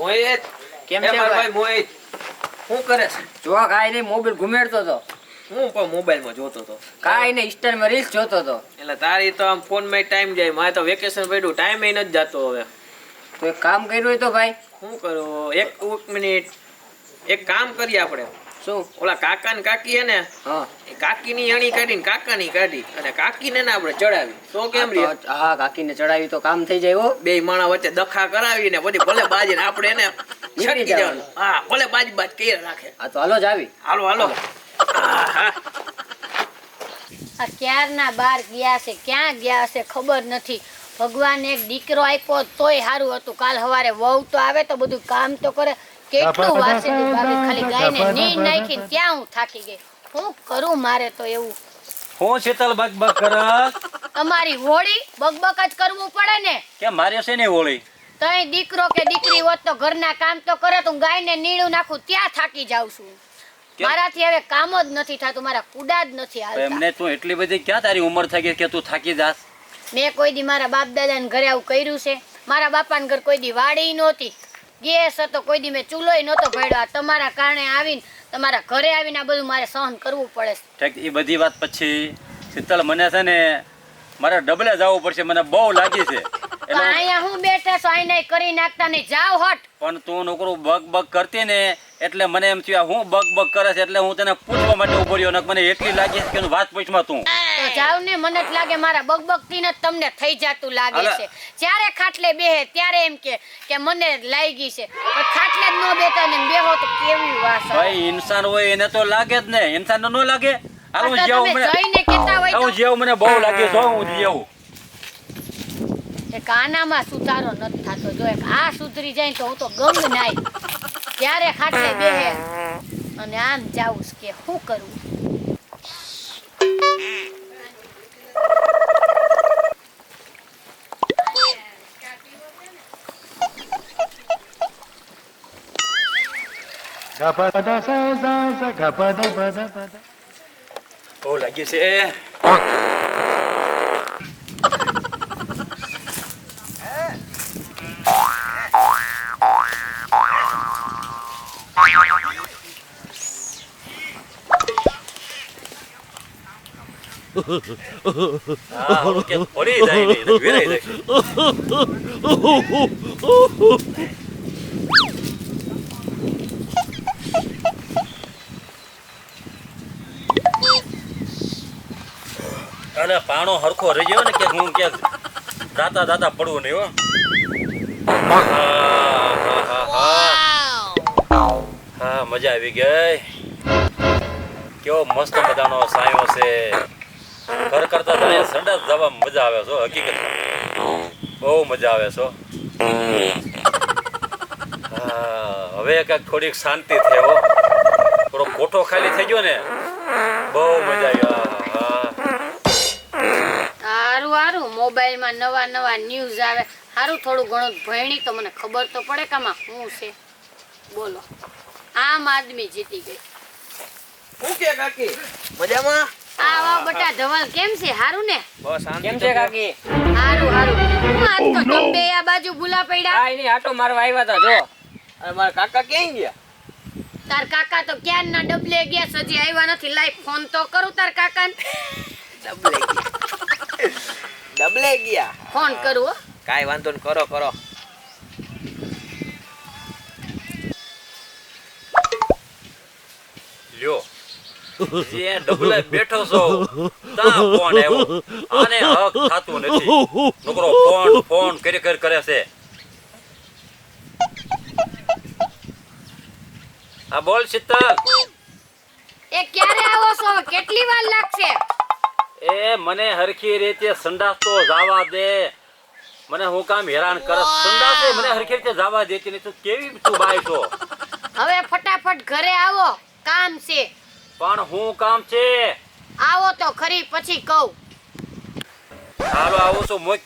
મોહિત કેમ એ છે મારો ભાઈ? ભાઈ મોહિત શું કરે છે? જો કાઈ નહીં, મોબાઈલ ઘુમેડતો તો. હું પણ મોબાઈલમાં જોતો હતો. કાઈ નહીં, ઇન્સ્ટામાં રીલ્સ જોતો તો. એટલે તારી તો આમ ફોનમાં ટાઈમ જાય, મારે તો વેકેશન પડ્યું, ટાઈમ નથી જતો હવે. તો એક કામ કર્યું હોય તો ભાઈ. શું કરું? એક મિનિટ, એક કામ કરીએ આપણે. શું? ઓલા કાકા ને કાકી હે ને, હા એ કાકીની અણી કાઢીને કાકાની કાઢી અને કાકીને ને આપણે ચડાવી તો કેમ રે? હા, કાકીને ચડાવી તો કામ થઈ જાય હો. બે માણા વચ્ચે દખા કરાવીને પછી ભલે બાજીને આપણે એને નીકળી છટકી જવાનું. જવાનું. હા, ભલે બાજી કરી રાખે. હા તો હાલો જ આવી. હાલો હાલો. હા આ ક્યારના બાર ગયા છે, ક્યાં ગયા છે ખબર નથી. ભગવાન એક દીકરો આપ્યો તોય સારું હતું. કાલ સવારે વહુ તો આવે તો બધું કામ તો કરે. કેટલું વાસેલી ભાભી ખાલી ગાયને નીર નાખીને ત્યાં હું થાકી ગઈ. હું કરું મારે તો એવું. હું શીતલ બકબક કરસ તમારી હોળી બકબક જ કરવું પડે ને. કે મારે છે ને હોળી તઈ દીકરો કે દીકરી હોત તો ઘરના કામ તો કરે તો હું ગાયને નીણું નાખું ત્યાં થાકી જાઉં છું. કેમ? મારાથી હવે કામ જ નથી થતું, મારા કુડા જ નથી હાલતા. એમને તું એટલી બધી ક્યાં તારી ઉંમર થઈ ગઈ કે તું થાકી જાસ? મેં કોઈ દી મારા બાપ દાદાને ઘરે આવું કર્યું છે? મારા બાપાને ઘર કોઈ દી વાડી નહોતી, ગેસ હતો, કોઈ દી મેં ચૂલોય નહોતો ભેળ્યો. તમારા કારણે આવીને તમારા ઘરે આવીને આ બધું મારે સહન કરવું પડે છે. ઠીક, એ બધી વાત પછી શીતલ મને છે ને મારે ડબલે જવું પડશે, મને બહુ લાગી છે. તો અહીંયા હું બેઠા છો, અહીંયા કરી નાખતા નહીં, જાવ હટ. પણ તું નોકરું બગ બગ કરતી ને એટલે મને એમ થયું હું બગ બગ કરે છે એટલે હું તને પૂછવા માટે ઉભો રહ્યો. ને મને એટલી લાગી છે કે વાત પૂછમાં તું તો જાવ ને. મને જ લાગે મારા બકબકથી જ તમને થઈ જાતું લાગે અલા. છે. જ્યારે ખાટલે બેહે ત્યારે એમ કે મને લાગી છે, પણ ખાટલે જ ન બેઠા ને બેહો તો કેવી વાસ આવે. ભાઈ ઇન્સાન હોય એને તો લાગે જ ને, ઇન્સાન ન લાગે? હાલ હું આ તો જેવું તમે મને જઈને કહેતા હોય હું તો જેવું મને બહુ લાગે છો હું જેવું. એક આનામાં સુધારો નથી થતો. જો એક આ સુધરી જાય તો હું તો ગંગ નાય. ત્યારે ખાટલે બેહે અને આમ જાઉં કે શું કરવું. બહુ લાગી છે. હા, ઓલું કે ફરી જાય ને, એટલે વેરાઈ જાય. અને પાણો હરખો રહી ગયો ને કે હું કે દાતા દાતા પડવું નહીં હો. હા, મજા આવી ગઈ. કેવો મસ્ત મજાનો સાયો છે. ઘર કરતા તો અહીંયા સંડાસ જવામાં મજા આવે છે હકીકત, બહુ મજા આવે છે. હા, હવે કાંઈક થોડીક શાંતિ થઈ હો. થોડો કોઠો ખાલી થઈ ગયો ને બહુ મજા આવી. હારું હારું, મોબાઈલમાં નવા નવા ન્યૂઝ આવે. હારું થોડું ઘણું ભણી તો મને ખબર તો પડે કે આમાં શું છે. બોલો, આમ આદમી જીતી ગઈ. શું કે કાકી? મજામાં? આ વાવ બટા ધવલ કેમ છે? હારું ને? બસ શાંતિ. કેમ છે કાકી? હારું હારું. હું આજ તો તમે આ બાજુ ભૂલા પડ્યા. કાઈ નહીં, આટો મારવા આવ્યા હતા. જો અરે મારા કાકા ક્યાં ગયા? તાર કાકા તો ક્યારના ડબલે ગયા, હજી આવ્યા નથી. લાઈ ફોન તો કરું તાર કાકાને. ડબલે ગયા. ડબલે ગયા. ફોન કરું હો. કાઈ વાંધો નહીં, કરો કરો. લ્યો જે ડબલે બેઠો છો તા ફોન આવ્યો. આને હક થાતું નથી. નોકરો ફોન ફોન કરે છે. હા બોલ શીતલ. એ ક્યારે આવો છો? કેટલી વાર લાગશે? એ મને હરખી રીતે સંડાસ તો જવા દે. મને હું કામ હેરાન કરસ? સંડાસ મને હરખી રીતે જવા દેતી નહીં. તું કેવી તું બાઈ છો? હવે ફટાફટ ઘરે આવો, કામ છે. પણ હું કામ છે? આવો તો ખરી પછી કહું. હાલો આવું છું મોક.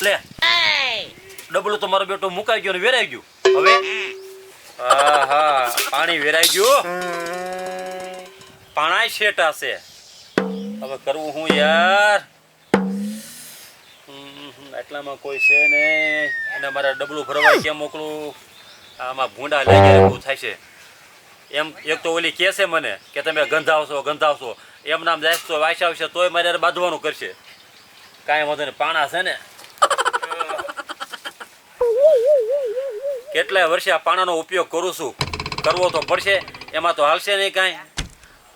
લે ડબલું તો મારો બેટો મુકાઈ ગયો ને વેરાઈ ગયું. હવે હા પાણી વેરાઈ ગયું. પાણાય શેટા છે. હવે કરવું હું યાર. એટલામાં કોઈ છે ને એને મારા ડબલું ભરવાય કેમ મોકલું? આમાં ભૂંડા લાગ્યા એવું થાય છે. એમ એક તો ઓલી કહે છે મને કે તમે ગંધાવશો એમ નામ જાય તો વાંચ આવશે તોય મારે યાર બાંધવાનું કરશે. કાંઈ વાંધો નહીં, પાણા છે ને કેટલાય વર્ષે આ પાણાનો ઉપયોગ કરું છું, કરવો તો પડશે, એમાં તો હાલશે નહીં કાંઈ.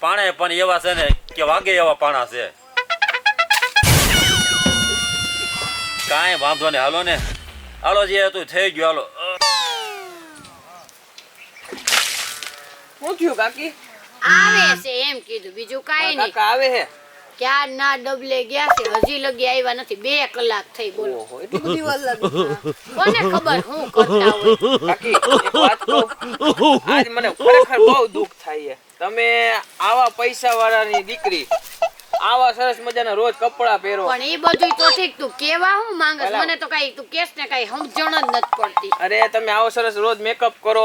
પાણા પણ એવા છે ને કે વાગે એવા પાણા છે. કાંઈ વાંધો નહીં, હાલો ને, હાલો જે હતું થઈ ગયું, હાલો. શું થયું કાકી? આવે છે એમ કીધું, બીજું કાંઈ નહીં. કાકા આવે હે? ક્યાર ના ડબલે ગયા છે, હજી લગી આવ્યા નથી. 2 કલાક થઈ. બોલો, ઓહો, એટલી બધી વાર લાગી. કોને ખબર હું કરતા હોય. કાકી એક વાત કહું, આજ મને ખરેખર બહુ દુઃખ થાય છે. તમે આવા પૈસા વાળાની દીકરી, આવા સરસ મજાના રોજ કપડા પહેરો. પણ એ બધું તો ઠીક, તું કેવા હું માંગસ? મને તો કઈ તું કેસ ને કઈ સમજણ જ નથી પડતી. અરે તમે આવો સરસ રોજ મેકઅપ કરો,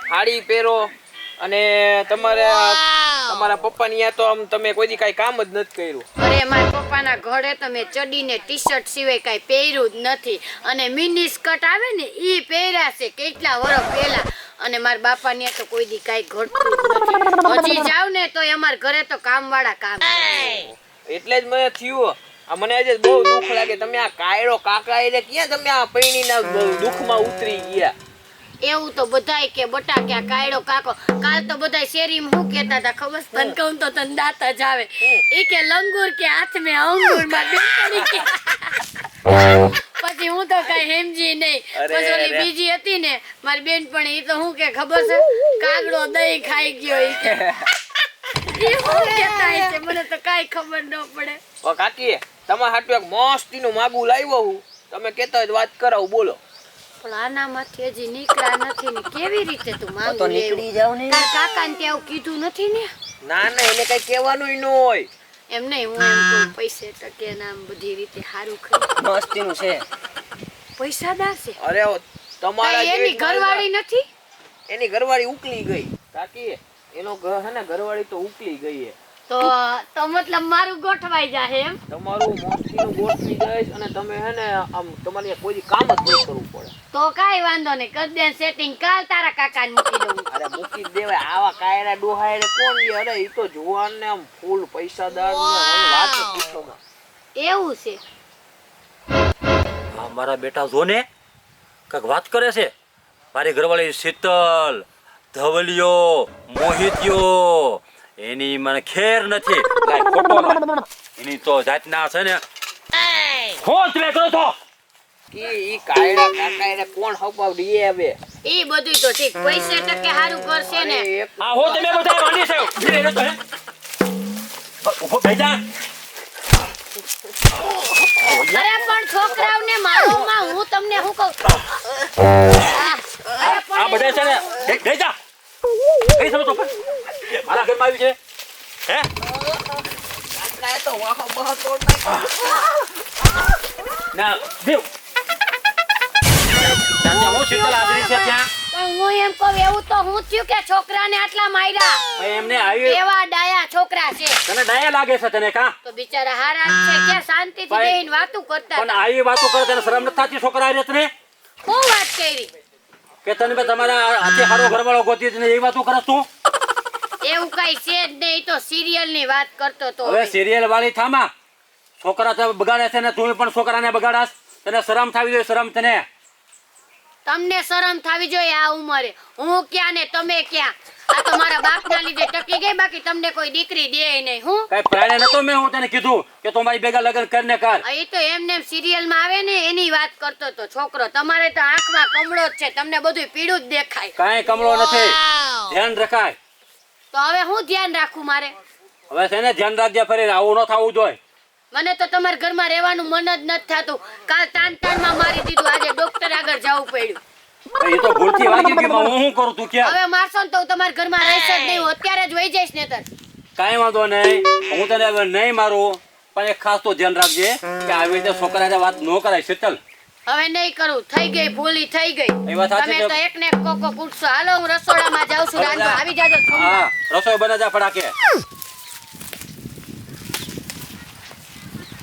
સાડી પહેરો, અને તમારા પપ્પાની યા તો આમ તમે કોઈ દી કાંઈ કામ જ નથી કર્યું. અરે મારા પપ્પાના ઘરે તો મેં ચડીને ટી-શર્ટ સિવાય કઈ પહેર્યું જ નથી, અને મિની સ્કર્ટ આવે ને ઈ પહેર્યા છે કેટલા વર્ષ પહેલા. અને મારા બાપાને તો કોઈ દી કાંઈ ઘટતું જ નથી. હજી જાવ ને તો અમારા ઘરે તો કામવાળા કામ. એટલે જ મને થયું. આ મને આજે બહુ દુઃખ લાગે. તમે આ કાયરો કાકા એટલે ક્યાં તમે આ પૈણીના દુઃખમાં ઉતરી ગયા? એવું તો બધાય કે બટા કે આ કાયડો કાકો. કાલ તો બધાય શેરીમાં હું કહેતા હતા ખબર? તન કહું તો તન દાંત જ આવે. ઈ કે લંગુર કે હાથ મે અંગુર માં બેસડી કે. પછી હું તો કઈ સમજી નહીં. પછી ઓલી બીજી હતી ને મારી બેન, પણ ઈ તો હું કે ખબર છે, કાગડો દહીં ખાઈ ગયો. ઈ કે ઈ હું કહેતા છે, મને તો કાઈ ખબર ન પડે. ઓ કાકી, તમારા હાટુ એક મસ્તીનું માગું લાવ્યો હું. તમે કહેતા હોય તો વાત કરાવું, બોલો. પણ આનામાંથી હજી નીકળ્યા નથી ને કેવી રીતે તું માંગુ તો લેવું? નીકળી જાવ ને. તાર કાકાને ત્યાં આવું કીધું નથી ને? ના ના, એને કઈ કહેવાનું ન હોય. એમ નહીં, હું એમ કહું પૈસે ટકે નામ બધી રીતે સારું ખરી. મસ્તીનું છે. પૈસાદાર છે. અરે તમારા કાંઈ એની ઘરવાળી નથી? એની ઘરવાળી ઉકલી ગઈ કાકી. એનો હે ને ઘરવાળી તો ઉકલી ગઈ. તો મતલબ મારું ગોઠવાઈ જાહે એમ? તમારું મસ્તીનું ગોઠવી દઈશ, અને તમે હે ને આમ તમારે કોઈ કામ જ નહીં કરવું પડે. તો કાઈ વાંધો નહીં, કરી દે સેટિંગ. કાલ તારા કાકાને મૂકી દઉં. અરે મૂકી જ દેવાય. આવા કાયરા ડોહાય ને કોણ લે? અરે ઈ તો જુવાન ને આમ ફૂલ પૈસાદાર ને વાત જ પૂછો માં. એવું છે? હા, મારા બેટા જો ને કાંઈક વાત કરે છે. મારી ઘરવાળી શીતલ, ધવલિયો, મોહિતિયો, એની મને ખેર નથી. કાંઈ ખોટો ના. એની તો જાતના છે ને. હું તમે કરો છો? ઈ કાયરા કાકા એને કોણ હપાવ દે હવે? ઈ બધું તો ઠીક, પૈસે ટકે સારું કરશે ને. અરે એક હા, હું તમે બધા માંડી છે. ધીરે રહો તો હે. ઉભો થઈ જા. અરે પણ છોકરાઓને મારો માં હું તમને શું કહું? અરે આ બધા છે ને થઈ જા. કઈ સમજો પણ મારા ઘરમાં આવી છે હે? કાકા તો વાહો બહો તોડ નાખ્યો. ના દેવ ત્યાં હું શીતલ હાજરી છે ત્યાં. પણ હું એમ કહું, એવું તો હું થયું કે છોકરાને આટલા માર્યા? ભાઈ એમને આવી એવા ડાયા છોકરા છે. તને ડાયા લાગે છે તને કા? તો બિચારા હારા જ છે કે શાંતિથી ભાઈ, બેહીને વાતો કરતા પણ હતા. આવી વાતો કરે તને શરમ નથી થતી? છોકરા રે તને હું વાત કરી? કે તને બે તમારા હાથે હારો ઘરવાળો ગોતી જ નહીં, એ વાતો કરસ તું? એવું કઈ છે જ નહીં, તો સિરિયલ ની વાત કરતો તો. હવે સિરિયલ વાળી થામા. છોકરા તો બગાડે છે ને તું પણ છોકરાને બગાડાસ. તને શરમ થાવી જોઈએ, શરમ તને. તમને શરમ થાવી જોઈએ આ ઉંમરે. હું ક્યાં ને તમે ક્યાં? આ તો મારા બાપના લીધે ટકી ગઈ, બાકી તમને કોઈ દીકરી દે નહીં. હું કઈ પ્રાણે નતો મેં હું તને કીધું કે તું મારી ભેગા લગ્ન કરીને કર. એ તો એમને સિરિયલ માં આવે ને એની વાત કરતો તો છોકરો. તમારે તો આંખમાં કમળો જ છે, તમને બધું પીળું જ દેખાય. કાંઈ કમળો નથી, ધ્યાન રખાય. તો હવે હું ધ્યાન રાખું મારે? હવે છે ને ધ્યાન રાખજે, ફરી આવું ન થવું જોઈએ. મને તો તમારા ઘરમાં રહેવાનું મન જ નથી થતું. કાલ તાન-તાનમાં મારી દીધું, આજે ડોક્ટર આગળ જવું પડ્યું. એ તો ભૂલથી વાગી ગયું. હું શું કરું તું ક્યાં? હવે મારશો ને તો હું તમારા ઘરમાં રહીશ જ નહીં. હું અત્યારે જ વહી જઈશ નેતર. કાંઈ વાંધો નહીં, હું તને હવે નહીં મારું. પણ એક ખાસ તો ધ્યાન રાખજે કે આવી રીતે છોકરાને વાત ન કરાય. શીતલ હવે નહીં કરું, થઈ ગઈ ભૂલી થઈ ગઈ. એ વાત સાચી તમે છે. તો એક ને એક કોકો પૂછશો. હાલો હું રસોડામાં જાઉં છું, રાંધવા આવી જાજો. હા, રસોઈ બને જા ફટાકે.